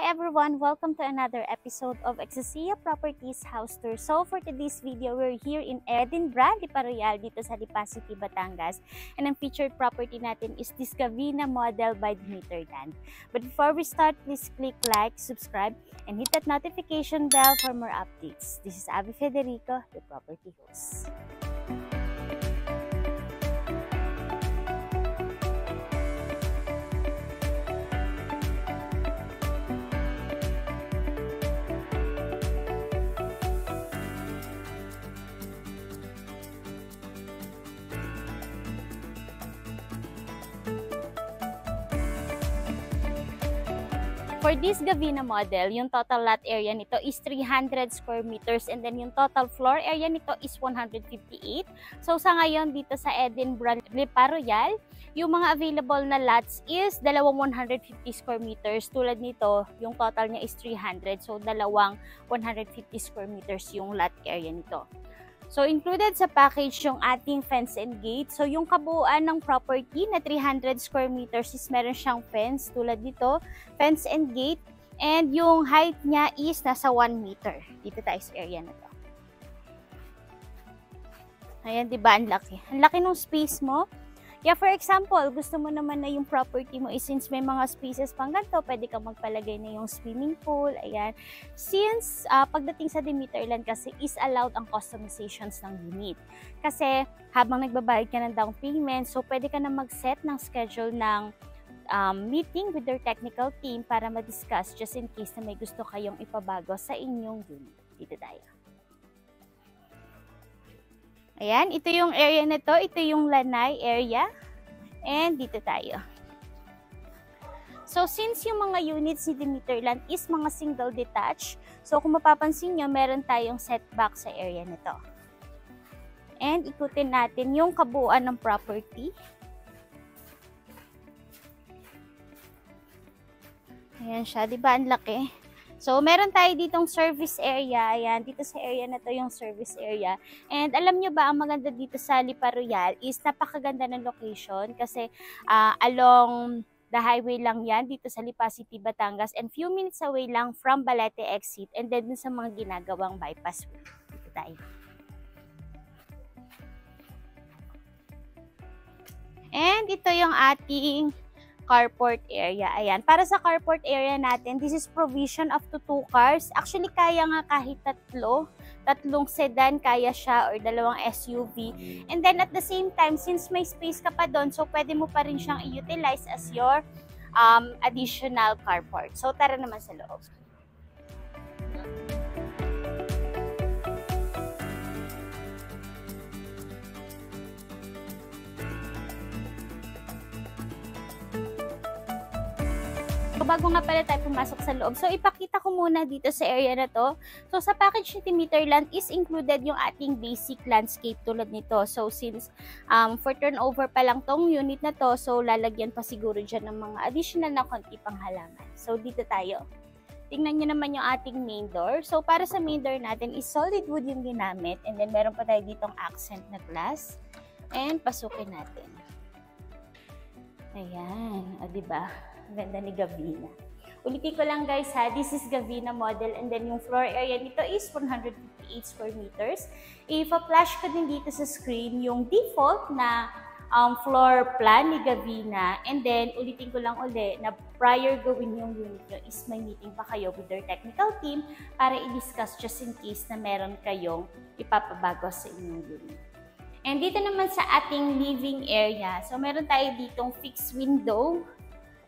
Hi everyone! Welcome to another episode of Exosia Properties House Tour. So for today's video, we're here in Edinburgh, Lipa Royal, dito sa Lipa City, Batangas. And ang featured property natin is this Gavina model by Dimitrland. But before we start, please click like, subscribe, and hit that notification bell for more updates. This is Abby Federico, the property host. For this Gavina model, yung total lot area nito is 300 square meters and then yung total floor area nito is 158. So sa ngayon dito sa Edinburgh, Lipa Royal, yung mga available na lots is dalawang 150 square meters. Tulad nito, yung total niya is 300. So dalawang 150 square meters yung lot area nito. So, included sa package yung ating fence and gate. So, yung kabuuan ng property na 300 square meters is meron siyang fence tulad dito, fence and gate. And yung height niya is nasa 1 meter. Dito tayo sa area na to. Ayan, diba? Ang laki. Ang laki ng space mo. Yeah, for example, gusto mo naman na yung property mo is since may mga spaces pang ganito, pwede kang magpalagay na yung swimming pool, ayan. Since pagdating sa Dimitrland kasi is allowed ang customizations ng unit. Kasi habang nagbabayad ka ng down payment, so pwede ka na mag-set ng schedule ng meeting with your technical team para ma-discuss just in case na may gusto kayong ipabago sa inyong unit. Dito tayo. Ayan, ito yung area na to. Ito yung lanai area. And dito tayo. So, since yung mga units ni Dimitrland is mga single detached, so kung mapapansin nyo, meron tayong setback sa area na to. And ikutin natin yung kabuuan ng property. Ayan siya, di ba? Ang laki. So, meron tayo ditong service area. Ayan, dito sa area na to yung service area. And alam nyo ba, ang maganda dito sa Lipa Royal is napakaganda ng location kasi along the highway lang yan dito sa Lipa City, Batangas and few minutes away lang from Balete exit and then dun sa mga ginagawang bypass way. Dito tayo. And ito yung ating carport area. Ayan. Para sa carport area natin, this is provision up to 2 cars. Actually, kaya nga kahit tatlong sedan kaya siya or dalawang SUV. And then at the same time, since may space ka pa doon, so pwede mo pa rin siyang i-utilize as your additional carport. So tara naman sa loob. Bago nga pala tayo pumasok sa loob, so ipakita ko muna dito sa area na to. So sa package ni Dimitrland is included yung ating basic landscape tulad nito. So since for turnover pa lang tong unit na to, so lalagyan pa siguro dyan ng mga additional na konti pang halaman. So dito tayo. Tingnan nyo naman yung ating main door. So para sa main door natin is solid wood yung ginamit. And then meron pa tayo ditong accent na glass. And pasukin natin. Ayan. O diba? Ganda ni Gavina. Ulitin ko lang guys ha, this is Gavina model and then yung floor area nito is 158 square meters. Ipa-flash ko din dito sa screen yung default na floor plan ni Gavina and then ulitin ko lang uli na prior gawin yung unit nyo is may meeting pa kayo with your technical team para i-discuss just in case na meron kayong ipapabago sa inyong unit. And dito naman sa ating living area, so meron tayo ditong fixed window.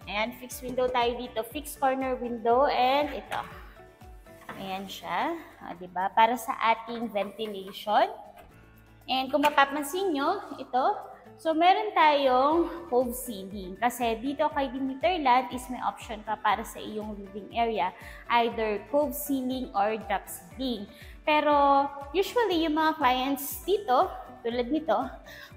Ayan, fixed window tayo dito. Fixed corner window. And ito. Ayan siya. Diba? Para sa ating ventilation. And kung mapapansin nyo, ito. So, meron tayong cove ceiling. Kasi dito kay Dimitrland is may option ka para sa iyong living area. Either cove ceiling or drop ceiling. Pero, usually, yung mga clients dito, tulad nito,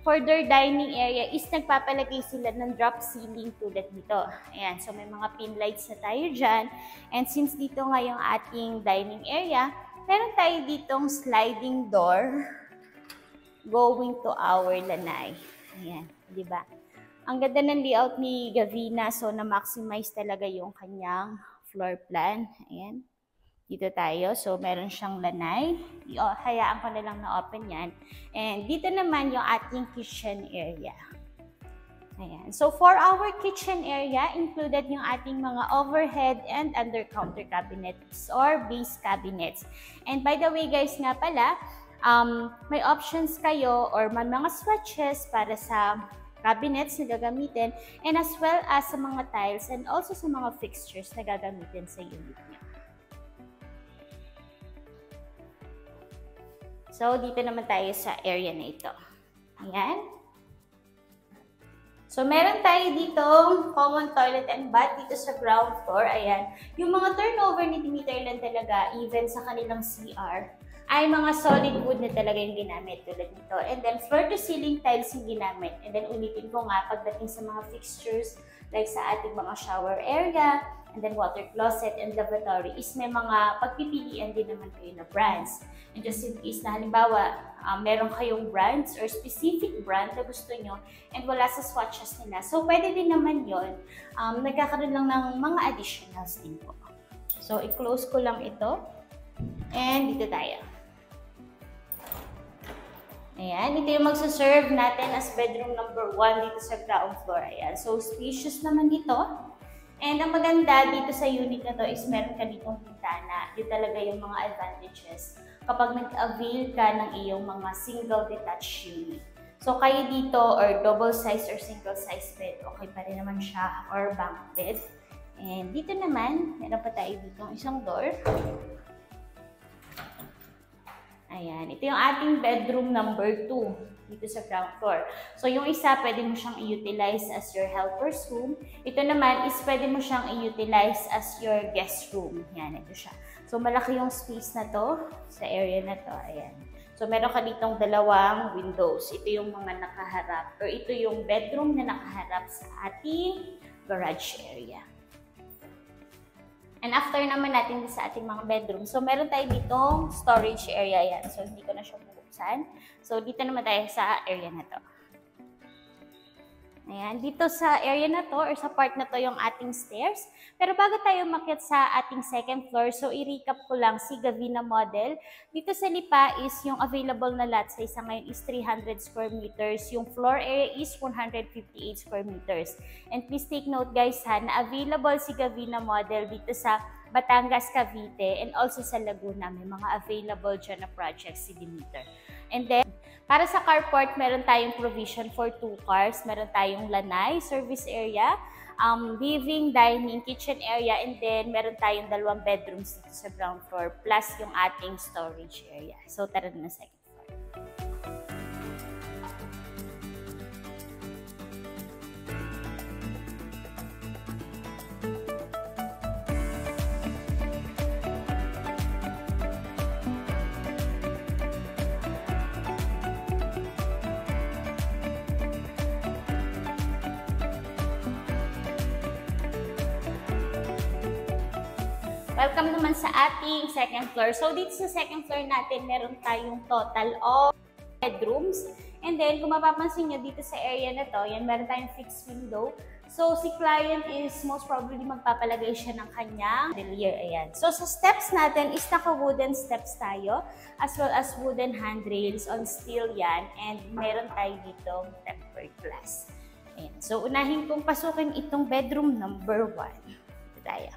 for their dining area is nagpapalagay sila ng drop ceiling tulad dito. Ayan, so may mga pin lights na tayo dyan. And since dito nga yung ating dining area, meron tayo ditong sliding door going to our lanai. Ayan, di ba? Ang ganda ng layout ni Gavina, so na-maximize talaga yung kanyang floor plan. Ayan. Dito tayo. So, meron siyang lanay. Hayaan ko na lang na open yan. And dito naman yung ating kitchen area. Ayan. So, for our kitchen area, included yung ating mga overhead and under counter cabinets or base cabinets. And by the way guys nga pala, may options kayo or may mga swatches para sa cabinets na gagamitin and as well as sa mga tiles and also sa mga fixtures na gagamitin sa unit niyo. So, dito naman tayo sa area na ito. Ayan. So, meron tayo dito common toilet and bath dito sa ground floor. Ayan. Yung mga turnover ni Dimitar talaga, even sa kanilang CR, ay mga solid wood na talaga yung ginamit tulad nito. And then, floor-to-ceiling tiles yung ginamit. And then, ulitin ko nga, pagdating sa mga fixtures, like sa ating mga shower area, and then water closet and lavatory, is may mga pagpipilian din naman kayo na brands. And just in case na halimbawa, meron kayong brands or specific brand na gusto nyo and wala sa swatches nila. So, pwede din naman yun. Nagkakaroon lang ng mga additionals din po. So, i-close ko lang ito. And dito tayo. Ayan, ito yung magsaserve natin as bedroom number 1 dito sa ground floor. Ayan, so spacious naman dito. And ang maganda dito sa unit na to is meron ka ditong bintana. Yun talaga yung mga advantages kapag nag-avail ka ng iyong mga single detached unit. So kayo dito or double size or single size bed, okay pa rin naman siya or bunk bed. And dito naman, meron pa tayo dito isang door. Ayan, ito yung ating bedroom number 2 dito sa ground floor. So, yung isa, pwede mo siyang i-utilize as your helper's room. Ito naman is pwede mo siyang i-utilize as your guest room. Yan, ito siya. So, malaki yung space na to sa area na to. Ayan. So, meron ka ditong dalawang windows. Ito yung mga nakaharap or ito yung bedroom na nakaharap sa ating garage area. And after naman natin sa ating mga bedroom, so meron tayo ditong storage area yan. So, hindi ko na siya bubuksan. So, dito naman tayo sa area na to. Ayan, dito sa area na to or sa part na to yung ating stairs. Pero bago tayo umakyat sa ating second floor, so i-recap ko lang si Gavina model. Dito sa Lipa is yung available na lot size ngayon is 300 square meters. Yung floor area is 158 square meters. And please take note guys ha, na available si Gavina model dito sa Batangas, Cavite, and also sa Laguna. May mga available dyan na projects si Dimitar. And then, para sa carport, meron tayong provision for 2 cars. Meron tayong lanay, service area, living, dining, kitchen area, and then meron tayong 2 bedrooms dito sa ground floor, plus yung ating storage area. So, tara na second floor. Welcome naman sa ating second floor. So, dito sa second floor natin, meron tayong total of bedrooms. And then, kung mapapansin nyo dito sa area na to, yan, meron tayong fixed window. So, si client is most probably magpapalagay siya ng kanyang chandelier. Ayan. So, sa steps natin is naka-wooden steps tayo, as well as wooden handrails on steel yan. And meron tayo dito tempered glass. Ayan. So, unahin kong pasukin itong bedroom number 1. Ito tayo.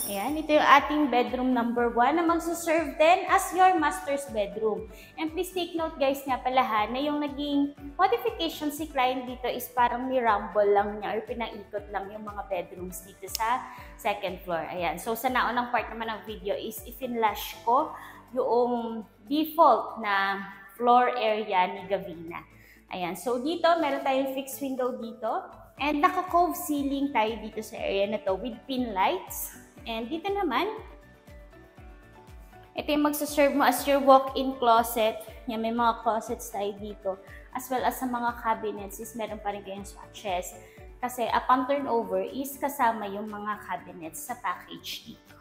Ayan, ito yung ating bedroom number 1 na magsaserve din as your master's bedroom. And please take note guys nga pala ha, na yung naging modification si client dito is parang ni-rumble lang niya or pinaikot lang yung mga bedrooms dito sa second floor. Ayan, so sa naunang part naman ng video is i-finlash ko yung default na floor area ni Gavina. Ayan, so dito meron tayong fixed window dito and naka-cove ceiling tayo dito sa area na to with pin lights. And dito naman, ito yung magsaserve mo as your walk-in closet. Yan, may mga closets tayo dito. As well as sa mga cabinets is meron pa rin kayong swatches. Kasi upon turnover is kasama yung mga cabinets sa package dito.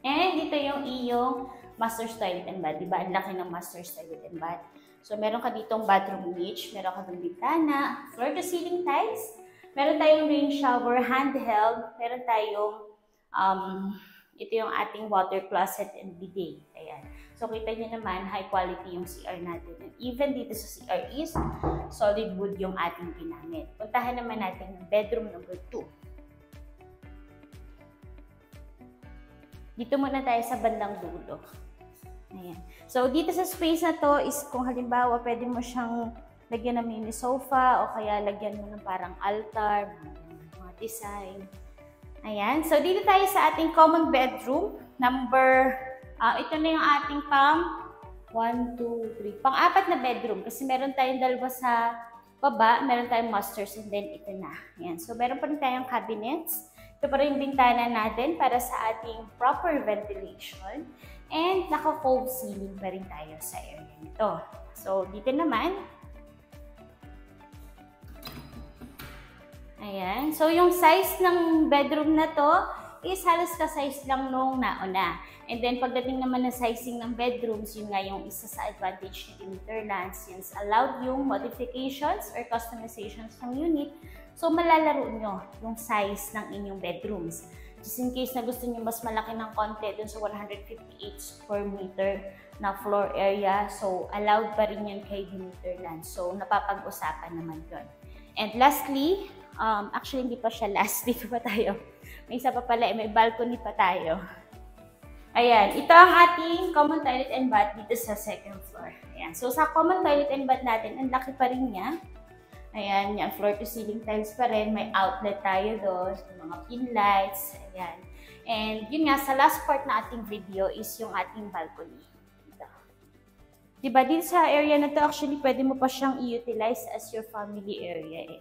And dito yung iyong master's toilet and bath. Diba? Ang laki ng master's toilet and bath. So, meron ka ditong bathroom niche, meron ka ditong bintana, floor-to-ceiling tiles, Meron tayong rain shower handheld. Meron tayong, ito yung ating water closet and bidet. Ayan. So, kita nyo naman, high quality yung CR natin. And even dito sa CR is solid wood yung ating ginamit. Puntahan naman natin yung bedroom number 2. Dito muna tayo sa bandang dulo. Ayan. So, dito sa space na to is kung halimbawa, pwede mo siyang lagyan ng mini sofa o kaya lagyan mo ng parang altar, mga design. Ayan. So, dito tayo sa ating common bedroom. Ito na yung ating pang-apat na bedroom. Kasi meron tayong dalawa sa baba, meron tayong masters, and then ito na. Ayan. So, meron pa rin tayong cabinets. Ito pa rin yung bintana natin para sa ating proper ventilation. And naka-cove ceiling pa rin tayo sa area nito. So, dito naman. Ayan. So, yung size ng bedroom na to is halos ka-size lang nung nauna. And then, pagdating naman ng sizing ng bedrooms, yun nga yung isa sa advantage ni Demeter since allowed yung modifications or customizations ng unit. So, malalaro nyo yung size ng inyong bedrooms. Just in case na gusto nyo mas malaki ng konti dun sa 158 square meter na floor area. So, allowed pa rin yun kay Demeter. So, napapag-usapan naman yun. And lastly, actually hindi pa siya last. Dito pa tayo. May isa pa pala, may balcony pa tayo. Ayan, ito ang ating common toilet and bath dito sa second floor. Ayan. So, sa common toilet and bath natin, ang laki pa rin niya. Ayan, yung floor to ceiling tiles pa rin. May outlet tayo doon, mga pin lights. Ayan. And yun nga, sa last part na ating video is yung ating balcony. Dito. Diba, dito sa area na to, actually, pwede mo pa siyang i-utilize as your family area eh.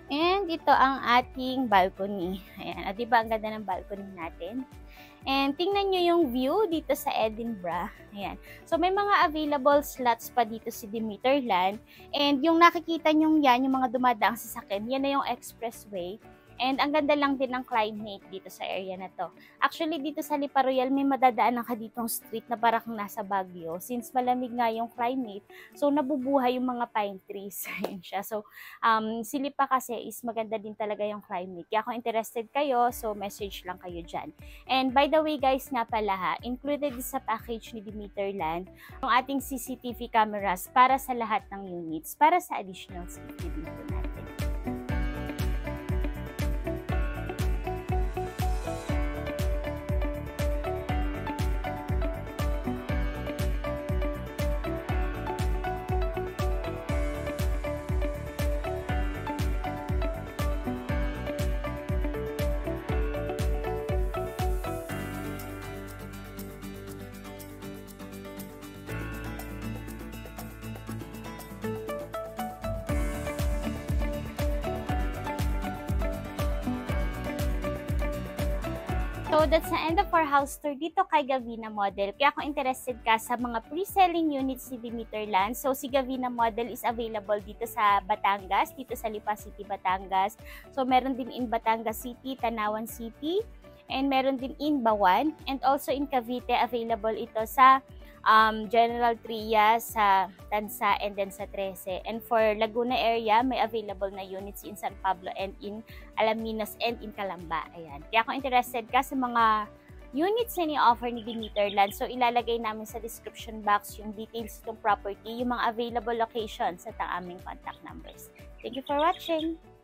And ito ang ating balcony. Ayan. At diba, ang ganda ng balcony natin. And tingnan nyo yung view dito sa Edinburgh. Ayan. So, may mga available slots pa dito si Demeterland. And yung nakikita nyo yan, yung mga dumadaang sasakyan, yan na yung expressway. And ang ganda lang din ng climate dito sa area na to. Actually, dito sa Lipa Royal, may madadaanan ka ditong street na parang nasa Baguio. Since malamig nga yung climate, so nabubuhay yung mga pine trees. Ayan siya. So, si Lipa kasi is maganda din talaga yung climate. Kaya kung interested kayo, so message lang kayo dyan. And by the way guys nga pala ha, included sa package ni Demeterland, yung ating CCTV cameras para sa lahat ng units, para sa additional safety dito natin. So, that's the end of our house tour dito kay Gavina Model. Kaya kung interested ka sa mga pre-selling units ni Demeterland, so si Gavina Model is available dito sa Batangas, dito sa Lipa City, Batangas. So, meron din in Batangas City, Tanawan City, and meron din in Bawan. And also in Cavite, available ito sa General Trias, sa Tansa, and then sa Trece. And for Laguna area, may available na units in San Pablo and in Alaminos and in Calamba. Ayan. Kaya kung interested ka sa mga units na ni-offer ni Demeterland, so ilalagay namin sa description box yung details ng property, yung mga available locations at ang aming contact numbers. Thank you for watching!